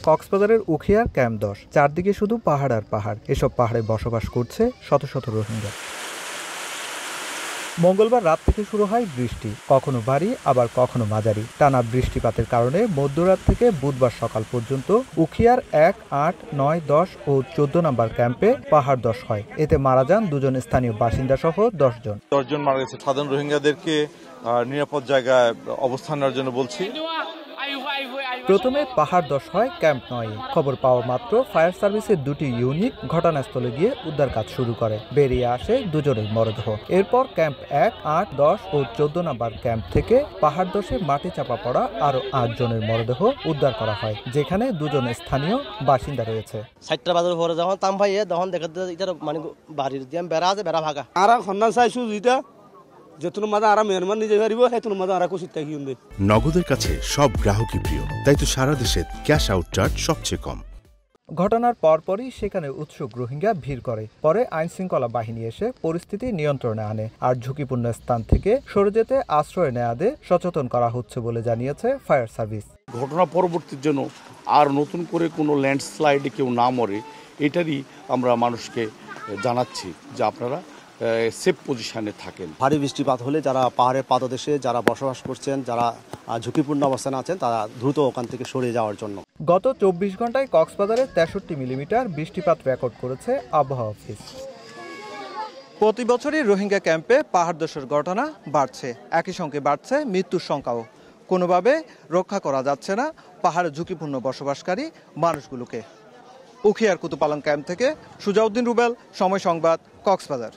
কক্সবাজারের উখিয়ার ক্যাম্প 10। চারদিকে শুধু পাহাড় আর পাহাড়। এসব পাহাড়ে বসবাস করছে শত শত রোহিঙ্গা। মঙ্গলবার রাত থেকে শুরু হয় বৃষ্টি, কখনো ভারী আবার কখনো মাঝারি। টানা বৃষ্টিপাতের কারণে মধ্যরাত থেকে বুধবার সকাল পর্যন্ত উখিয়ার 1, 8, 9, 10 ও 14 নম্বর ক্যাম্পে পাহাড় ধস হয়। এতে মারা যান 2 জন স্থানীয় বাসিন্দা সহ 10 জন। 10 জন মারা গেছে। সাধারণ রোহিঙ্গাদেরকে নিরাপদ জায়গায় অবস্থান নেওয়ার জন্য বলছি। প্রথমে পাহাড় ধস হয় ক্যাম্প 9-এ। খবর পাওয়া মাত্র ফায়ার সার্ভিসের 2টি ইউনিট ঘটনাস্থলে গিয়ে উদ্ধার কাজ শুরু করে। বেরিয়ে আসে 2 জনের মরদেহ। এরপর ক্যাম্প 1, 8, 10 ও 14 নম্বর ক্যাম্প থেকে পাহাড় ধসে মাটি চাপা পড়া আরো 8 জনের মরদেহ উদ্ধার করা হয়, যেখানে 2 জন স্থানীয় বাসিন্দা রয়েছে। 7টা বাজার পরে যখন তাম ভাইয়ে তখন দেখাতে এটা মানে বাড়ির দিয়ে বেড়া আছে, বেড়া ভাগা আর খন্না চাইছো যেটা যেতুন মাঝে আর মেহরবান নিজে পারিব সেতুন মাঝে আর কুচিত থাকি উন্দে। নগদের কাছে সব গ্রাহকই প্রিয়, তাই তো সারা দেশে ক্যাশ আউট চার্জ সবচেয়ে কম। ঘটনার পরপরই সেখানে উৎসুক রোহিঙ্গা ভিড় করে। পরে আইনশৃঙ্খলা বাহিনী এসে পরিস্থিতি নিয়ন্ত্রণে আনে আর ঝুঁকিপূর্ণ স্থান থেকে সরে যেতে আশ্রয় নেয়াদের সচেতন করা হচ্ছে বলে জানিয়েছে ফায়ার সার্ভিস। ঘটনা পরবর্তীর জন্য আর নতুন করে কোনো ল্যান্ডস্লাইডে কেউ না মরে, এটারই আমরা মানুষকে জানাচ্ছি যে আপনারা সেফ পজিশনে থাকেন। ভারী বৃষ্টিপাত হলে যারা পাহাড়ের পাদদেশে যারা বসবাস করছেন, যারা ঝুঁকিপূর্ণ অবস্থানে আছেন, তারা দ্রুত ওখান থেকে সরে যাওয়ার জন্য। গত 24 ঘন্টায় কক্সবাজারে 63 মিলিমিটার বৃষ্টিপাত রেকর্ড করেছে আবহাওয়া অফিস। প্রতি বছরই রোহিঙ্গা ক্যাম্পে পাহাড় ধসের ঘটনা বাড়ছে, একই সঙ্গে বাড়ছে মৃত্যুর সংখ্যাও। কোনোভাবে রক্ষা করা যাচ্ছে না পাহাড়ে ঝুঁকিপূর্ণ বসবাসকারী মানুষগুলোকে। উখিয়ার কুতুপালং ক্যাম্প থেকে সুজাউদ্দিন রুবেল, সময় সংবাদ, কক্সবাজার।